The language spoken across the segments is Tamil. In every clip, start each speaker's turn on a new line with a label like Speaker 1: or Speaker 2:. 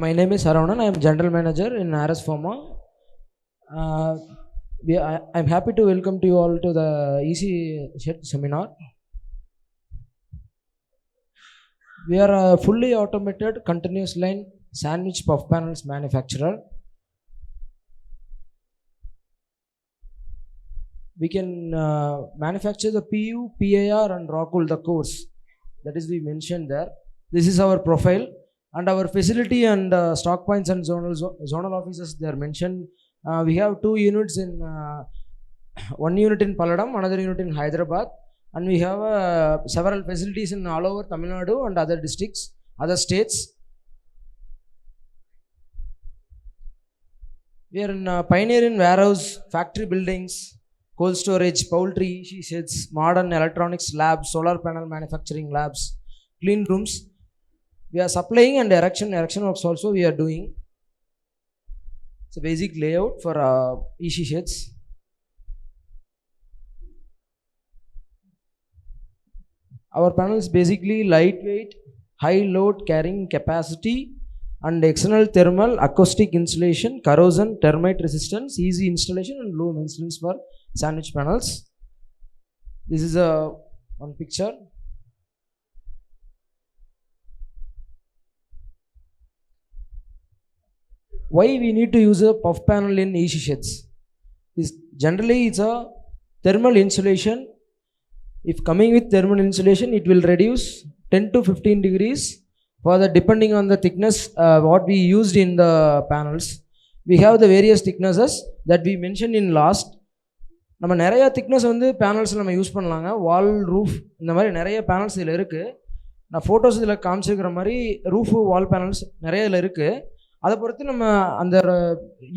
Speaker 1: My name is Saravanan. I am General Manager in RS Pharma. I'm happy to welcome to you all to the EC seminar. We are a fully automated continuous line sandwich puff panels manufacturer. We can manufacture the PU, PIR and Rockwool, the course. That is we mentioned there. This is our profile. And our facility and stock points and zonal offices, they are mentioned. We have 2 units in, one unit in Palladam, another unit in Hyderabad. And we have several facilities in all over Tamil Nadu and other districts, other states. We are in pioneer in warehouse, factory buildings, cold storage, poultry, sheds, modern electronics labs, solar panel manufacturing labs, clean rooms. We are supplying and erection works also we are doing. It's a basic layout for EC sheds. Our panel is basically lightweight, high load carrying capacity and external thermal, acoustic insulation, corrosion, termite resistance, easy installation and low maintenance for sandwich panels. This is one picture. Why we need to use a puff panel in EC sheds? Generally it's a thermal insulation. If coming with thermal insulation, it will reduce 10 to 15 degrees for the depending on the thickness what we used in the panels. We have the various thicknesses that we mentioned in last. நம்ம நிறைய திக்னஸ் வந்து பேனல்ஸ் நம்ம யூஸ் பண்ணலாங்க. வால், ரூஃப், இந்த மாதிரி நிறைய பேனல்ஸ் இதில் இருக்குது. நான் ஃபோட்டோஸ் இதில் காமிச்சிருக்கிற மாதிரி ரூஃபு, வால் பேனல்ஸ் நிறைய இதில் இருக்குது. அதை பொறுத்து நம்ம அந்த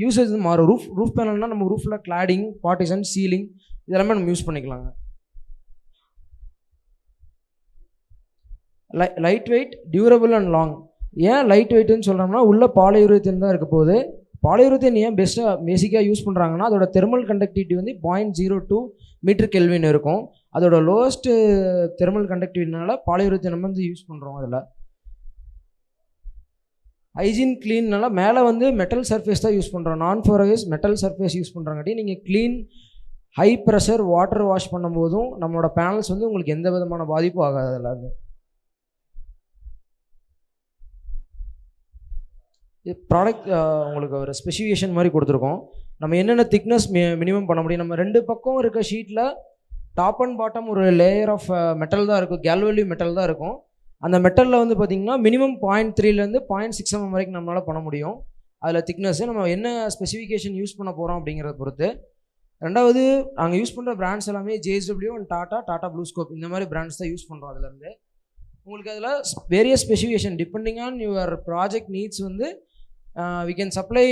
Speaker 1: யூசேஜ் மாறும். ரூஃப் பேனல்னால் நம்ம ரூஃபில் கிளாடிங், பார்ட்டிஷன், சீலிங் இதெல்லாமே நம்ம யூஸ் பண்ணிக்கலாங்க. Light weight, durable and long. ஏன் லைட் வெயிட்னு சொல்கிறோம்னா உள்ள பாலியூரேத்தன் தான் இருக்க போகுது. பாலியூரேத்தன் ஏன் பேசிக்காக யூஸ் பண்ணுறாங்கன்னா அதோட தெர்மல் கண்டக்டிவிட்டி வந்து 0.02 மீட்டர் கெல்வின் இருக்கும். அதோட லோவஸ்ட் தெர்மல் கண்டக்டிவிட்டினால பாலியூரேத்தன் நம்ம வந்து யூஸ் பண்ணுறோம். அதில் ஹைஜீன் க்ளீன்னால மேலே வந்து மெட்டல் சர்ஃபேஸ் தான் யூஸ் பண்ணுறோம். நான் ஃபோரவேஸ் மெட்டல் சர்ஃபேஸ் யூஸ் பண்ணுறாங்காட்டி நீங்கள் clean high pressure water wash பண்ணும்போதும் நம்மளோட பேனல்ஸ் வந்து உங்களுக்கு எந்த விதமான பாதிப்பும் ஆகாது. அதில் ப்ராடக்ட் உங்களுக்கு ஒரு ஸ்பெசிஃபிகேஷன் மாதிரி கொடுத்துருக்கோம். நம்ம என்னென்ன திக்னஸ் மினிமம் பண்ண முடியும். நம்ம 2 பக்கம் இருக்க ஷீட்டில் டாப் அண்ட் பாட்டம் ஒரு லேயர் ஆஃப் மெட்டல் தான் இருக்கும், கேல்வல்யூ மெட்டல் தான் இருக்கும். அந்த மெட்டலில் வந்து பார்த்திங்கன்னா மினிமம் 0.3லேருந்து 0.6 mm வரைக்கும் நம்மளால் பண்ண முடியும். அதில் திக்னஸ்ஸு நம்ம என்ன ஸ்பெசிஃபிகேஷன் யூஸ் பண்ண போகிறோம் அப்படிங்கிறத பொறுத்து. ரெண்டாவது நாங்கள் யூஸ் பண்ணுற பிராண்ட்ஸ் எல்லாமே JSW அண்ட் டாட்டா ப்ளூஸ்கோப் இந்த மாதிரி பிராண்ட்ஸ் தான் யூஸ் பண்ணுறோம். அதுலேருந்து உங்களுக்கு அதில் various specification depending on your project needs வந்து we can supply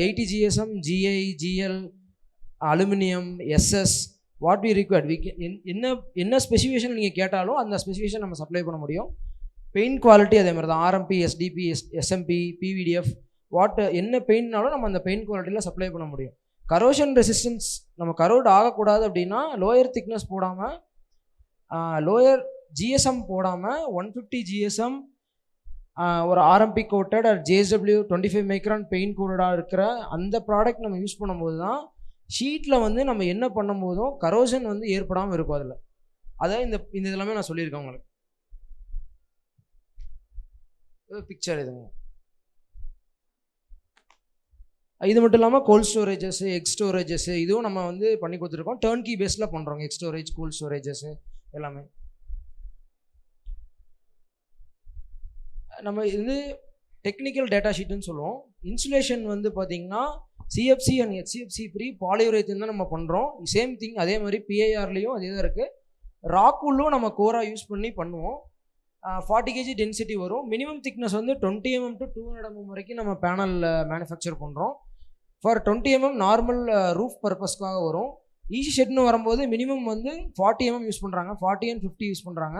Speaker 1: 80 GSM, GI, GL, aluminium, SS what we required. we can என்ன ஸ்பெசிஃபிகேஷன் நீங்கள் கேட்டாலும் அந்த ஸ்பெசிஃபிகேஷன் நம்ம சப்ளை பண்ண முடியும். பெயிண்ட் குவாலிட்டி அதே மாதிரி தான். RMP, SDP, SMP, PVDF என்ன பெயிண்ட்னாலும் நம்ம அந்த பெயிண்ட் குவாலிட்டியில் சப்ளை பண்ண முடியும். கரோஷன் ரெசிஸ்டன்ஸ் நம்ம கரோட் ஆகக்கூடாது அப்படின்னா லோயர் திக்னஸ் போடாமல், லோயர் GSM போடாமல் 150 GSM ஒரு RMP coated or JSW 25 micron paint கோட்டடாக இருக்கிற அந்த ப்ராடக்ட் நம்ம யூஸ் பண்ணும்போது தான் ஷீட்டில் வந்து நம்ம என்ன பண்ணும்போதும் கரோஷன் வந்து ஏற்படாமல் இருக்கும். அதில் அதான் இந்த இதெல்லாமே நான் சொல்லியிருக்கேன் உங்களுக்கு. பிக்சர் இதுங்க. இது மட்டும் இல்லாமல் கோல்ட் ஸ்டோரேஜஸ், எக் ஸ்டோரேஜஸ் இதுவும் நம்ம வந்து பண்ணி கொடுத்துருக்கோம். டர்ன்கி பேஸில் பண்ணுறோங்க. எக் ஸ்டோரேஜ், கோல்ட் ஸ்டோரேஜஸ் எல்லாமே. நம்ம இது டெக்னிக்கல் டேட்டா ஷீட்டுன்னு சொல்லுவோம். இன்சுலேஷன் வந்து பார்த்திங்கன்னா CFC அண்ட் HCFC ஃப்ரீ பாலியூரேத்தன் தான் நம்ம பண்ணுறோம். சேம் திங் அதே மாதிரி PIRலேயும் அதே தான் இருக்குது. ராக்கூலும் நம்ம கோராக யூஸ் பண்ணி பண்ணுவோம். 40 kg டென்சிட்டி வரும். மினிமம் திக்னஸ் வந்து 20 mm to 200 mm வரைக்கும் நம்ம பேனல் மேனுஃபேக்சர் பண்ணுறோம். ஃபார் 20 mm நார்மல் ரூஃப் பர்பஸ்க்காக வரும். ஈஸி ஷெட்னு வரும்போது மினிமம் வந்து 40 mm யூஸ் பண்ணுறாங்க, 40 and 50 யூஸ் பண்ணுறாங்க.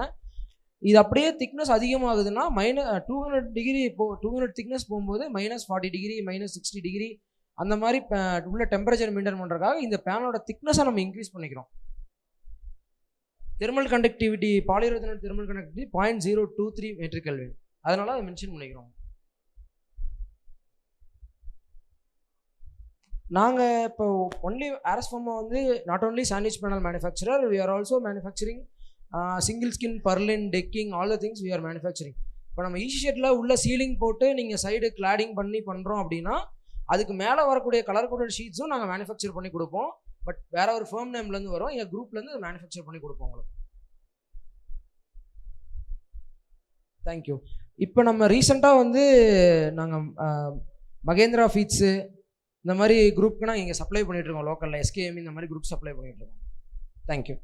Speaker 1: இது அப்படியே திக்னஸ் அதிகமாகுதுன்னா 200 டிகிரி 200 திக்னஸ் போகும்போது -40 டிகிரி, -60 டிகிரி அந்த மாதிரி உள்ள டெம்பரேச்சர் மெயின்டைன் பண்ணுறதுக்காக இந்த பேனலோட திக்னஸை நம்ம இன்க்ரீஸ் பண்ணிக்கிறோம். Thermal conductivity, polyurethane thermal conductivity 0.023 metre kelvin. அதனால அதை மென்ஷன் பண்ணிக்கிறோம். நாங்கள் இப்போ ஒன்லி ஆர்எஸ் ஃபார்மா வந்து not only sandwich panel manufacturer, we are also manufacturing single skin, purlin, decking, all the things we are manufacturing. இப்போ நம்ம ஈஸி ஷேட்டில் உள்ள சீலிங் போட்டு நீங்கள் சைடு கிளாடிங் பண்ணி பண்ணுறோம் அப்படின்னா அதுக்கு மேலே வரக்கூடிய கலர் கோடட் ஷீட்ஸும் நாங்கள் மேனுஃபேக்சர் பண்ணி கொடுப்போம். பட் வேற ஒரு ஃபேம் நேம்லேருந்து வரும், எங்கள் குரூப்லேருந்து மேனுஃபேக்சர் பண்ணி கொடுப்போம் உங்களுக்கு. தேங்க்யூ. இப்போ நம்ம ரீசெண்டாக வந்து நாங்கள் மகேந்திரா ஃபீட்ஸு இந்த மாதிரி குரூப்புக்கு நாங்கள் இங்கே சப்ளை பண்ணிகிட்ருக்கோம். லோக்கலில் எஸ்கேஎம் இந்த மாதிரி குரூப் சப்ளை பண்ணிகிட்ருக்கோம். தேங்க்யூ.